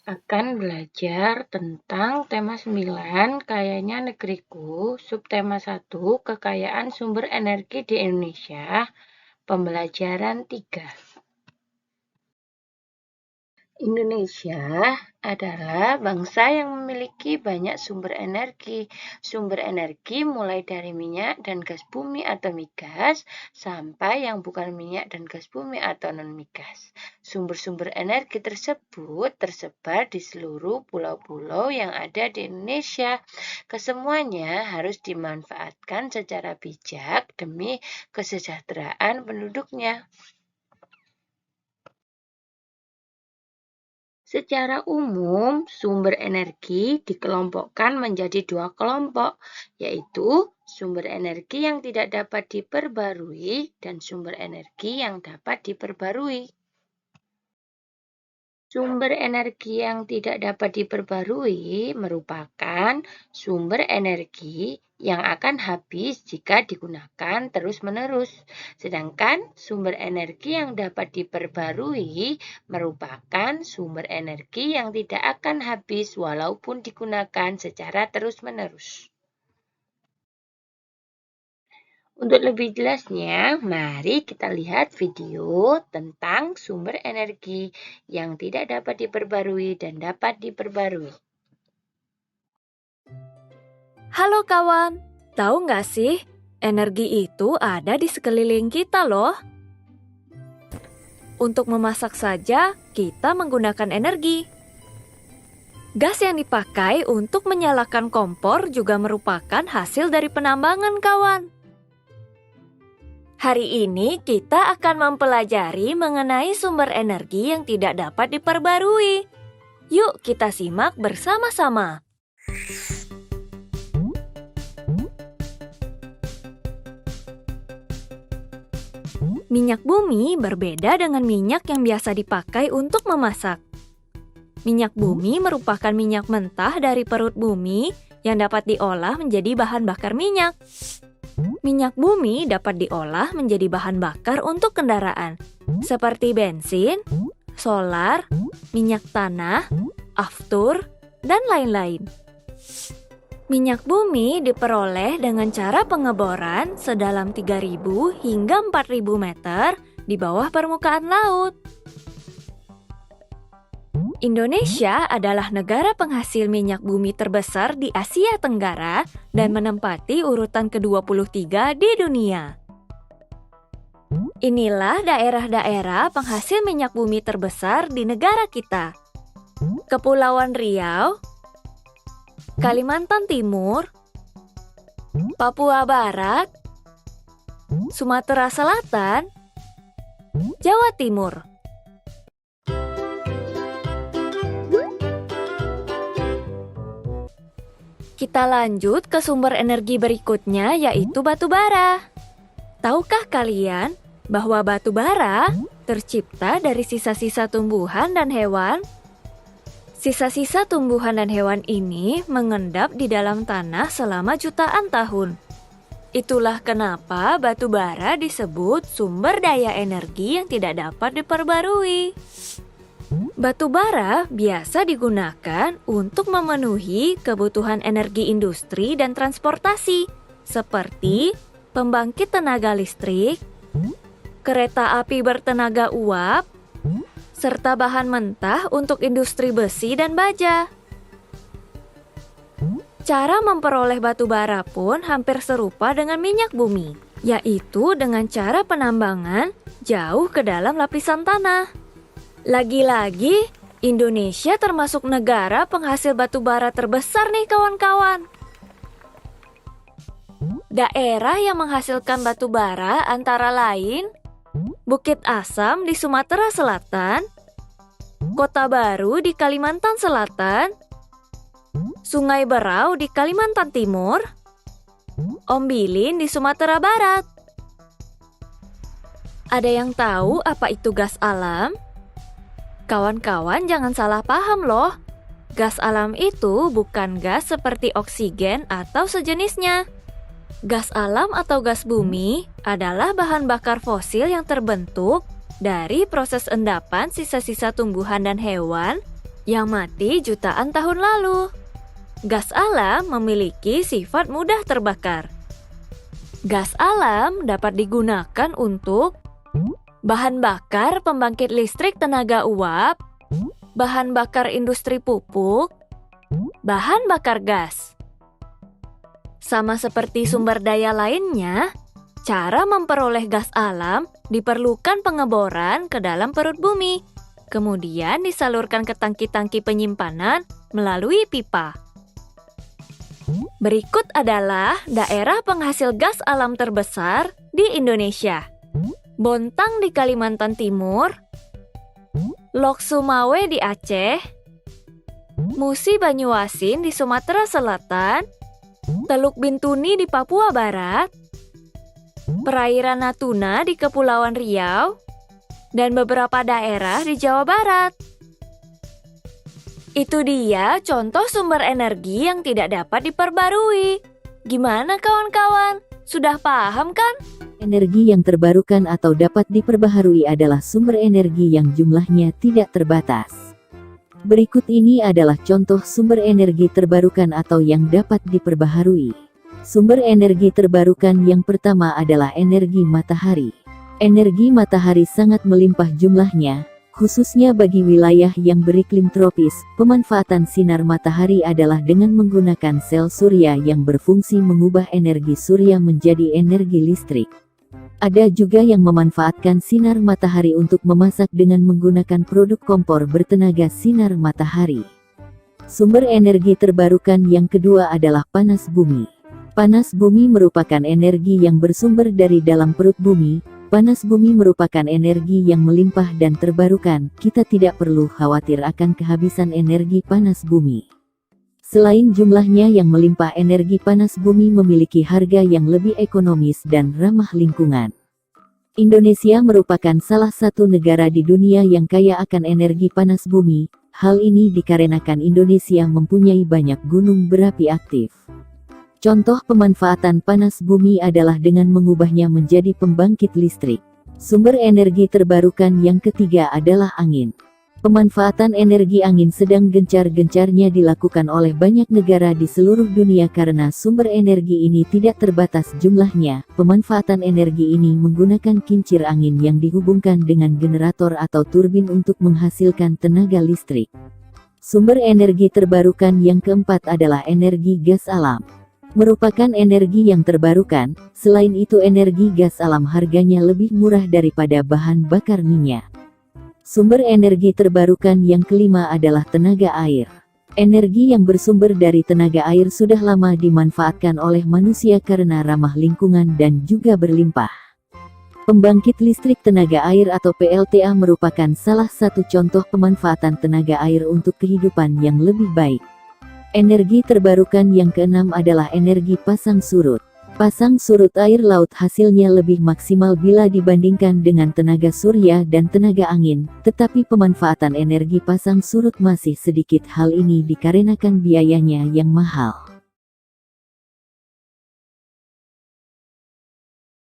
Akan belajar tentang tema 9, Kayanya Negeriku, subtema 1, Kekayaan Sumber Energi di Indonesia, pembelajaran 3. Indonesia adalah bangsa yang memiliki banyak sumber energi. Sumber energi mulai dari minyak dan gas bumi atau migas sampai yang bukan minyak dan gas bumi atau non-migas. Sumber-sumber energi tersebut tersebar di seluruh pulau-pulau yang ada di Indonesia. Kesemuanya harus dimanfaatkan secara bijak demi kesejahteraan penduduknya. Secara umum, sumber energi dikelompokkan menjadi dua kelompok, yaitu sumber energi yang tidak dapat diperbarui dan sumber energi yang dapat diperbarui. Sumber energi yang tidak dapat diperbarui merupakan sumber energi yang akan habis jika digunakan terus-menerus. Sedangkan sumber energi yang dapat diperbarui merupakan sumber energi yang tidak akan habis walaupun digunakan secara terus-menerus. Untuk lebih jelasnya, mari kita lihat video tentang sumber energi yang tidak dapat diperbarui dan dapat diperbarui. Halo kawan, tahu nggak sih, energi itu ada di sekeliling kita loh. Untuk memasak saja, kita menggunakan energi. Gas yang dipakai untuk menyalakan kompor juga merupakan hasil dari penambangan, kawan. Hari ini kita akan mempelajari mengenai sumber energi yang tidak dapat diperbarui. Yuk kita simak bersama-sama. Minyak bumi berbeda dengan minyak yang biasa dipakai untuk memasak. Minyak bumi merupakan minyak mentah dari perut bumi yang dapat diolah menjadi bahan bakar minyak. Minyak bumi dapat diolah menjadi bahan bakar untuk kendaraan, seperti bensin, solar, minyak tanah, aftur, dan lain-lain. Minyak bumi diperoleh dengan cara pengeboran sedalam 3.000 hingga 4.000 meter di bawah permukaan laut. Indonesia adalah negara penghasil minyak bumi terbesar di Asia Tenggara dan menempati urutan ke-23 di dunia. Inilah daerah-daerah penghasil minyak bumi terbesar di negara kita. Kepulauan Riau, Kalimantan Timur, Papua Barat, Sumatera Selatan, Jawa Timur. Kita lanjut ke sumber energi berikutnya, yaitu batu bara. Tahukah kalian bahwa batu bara tercipta dari sisa-sisa tumbuhan dan hewan? Sisa-sisa tumbuhan dan hewan ini mengendap di dalam tanah selama jutaan tahun. Itulah kenapa batu bara disebut sumber daya energi yang tidak dapat diperbarui. Batu bara biasa digunakan untuk memenuhi kebutuhan energi industri dan transportasi, seperti pembangkit tenaga listrik, kereta api bertenaga uap, serta bahan mentah untuk industri besi dan baja. Cara memperoleh batu bara pun hampir serupa dengan minyak bumi, yaitu dengan cara penambangan jauh ke dalam lapisan tanah. Lagi-lagi, Indonesia termasuk negara penghasil batu bara terbesar nih kawan-kawan. Daerah yang menghasilkan batu bara antara lain Bukit Asam di Sumatera Selatan, Kota Baru di Kalimantan Selatan, Sungai Berau di Kalimantan Timur, Ombilin di Sumatera Barat. Ada yang tahu apa itu gas alam? Kawan-kawan jangan salah paham loh. Gas alam itu bukan gas seperti oksigen atau sejenisnya. Gas alam atau gas bumi adalah bahan bakar fosil yang terbentuk dari proses endapan sisa-sisa tumbuhan dan hewan yang mati jutaan tahun lalu. Gas alam memiliki sifat mudah terbakar. Gas alam dapat digunakan untuk bahan bakar pembangkit listrik tenaga uap, bahan bakar industri pupuk, bahan bakar gas. Sama seperti sumber daya lainnya, cara memperoleh gas alam diperlukan pengeboran ke dalam perut bumi, kemudian disalurkan ke tangki-tangki penyimpanan melalui pipa. Berikut adalah daerah penghasil gas alam terbesar di Indonesia. Bontang di Kalimantan Timur, Lok Sumawe di Aceh, Musi Banyuasin di Sumatera Selatan, Teluk Bintuni di Papua Barat, perairan Natuna di Kepulauan Riau, dan beberapa daerah di Jawa Barat. Itu dia contoh sumber energi yang tidak dapat diperbarui. Gimana kawan-kawan? Sudah paham kan? Energi yang terbarukan atau dapat diperbaharui adalah sumber energi yang jumlahnya tidak terbatas. Berikut ini adalah contoh sumber energi terbarukan atau yang dapat diperbaharui. Sumber energi terbarukan yang pertama adalah energi matahari. Energi matahari sangat melimpah jumlahnya, khususnya bagi wilayah yang beriklim tropis. Pemanfaatan sinar matahari adalah dengan menggunakan sel surya yang berfungsi mengubah energi surya menjadi energi listrik. Ada juga yang memanfaatkan sinar matahari untuk memasak dengan menggunakan produk kompor bertenaga sinar matahari. Sumber energi terbarukan yang kedua adalah panas bumi. Panas bumi merupakan energi yang bersumber dari dalam perut bumi. Panas bumi merupakan energi yang melimpah dan terbarukan. Kita tidak perlu khawatir akan kehabisan energi panas bumi. Selain jumlahnya yang melimpah, energi panas bumi memiliki harga yang lebih ekonomis dan ramah lingkungan. Indonesia merupakan salah satu negara di dunia yang kaya akan energi panas bumi. Hal ini dikarenakan Indonesia mempunyai banyak gunung berapi aktif. Contoh pemanfaatan panas bumi adalah dengan mengubahnya menjadi pembangkit listrik. Sumber energi terbarukan yang ketiga adalah angin. Pemanfaatan energi angin sedang gencar-gencarnya dilakukan oleh banyak negara di seluruh dunia karena sumber energi ini tidak terbatas jumlahnya. Pemanfaatan energi ini menggunakan kincir angin yang dihubungkan dengan generator atau turbin untuk menghasilkan tenaga listrik. Sumber energi terbarukan yang keempat adalah energi gas alam. Merupakan energi yang terbarukan. Selain itu, energi gas alam harganya lebih murah daripada bahan bakar minyak. Sumber energi terbarukan yang kelima adalah tenaga air. Energi yang bersumber dari tenaga air sudah lama dimanfaatkan oleh manusia karena ramah lingkungan dan juga berlimpah. Pembangkit listrik tenaga air atau PLTA merupakan salah satu contoh pemanfaatan tenaga air untuk kehidupan yang lebih baik. Energi terbarukan yang keenam adalah energi pasang surut. Pasang surut air laut hasilnya lebih maksimal bila dibandingkan dengan tenaga surya dan tenaga angin, tetapi pemanfaatan energi pasang surut masih sedikit. Hal ini dikarenakan biayanya yang mahal.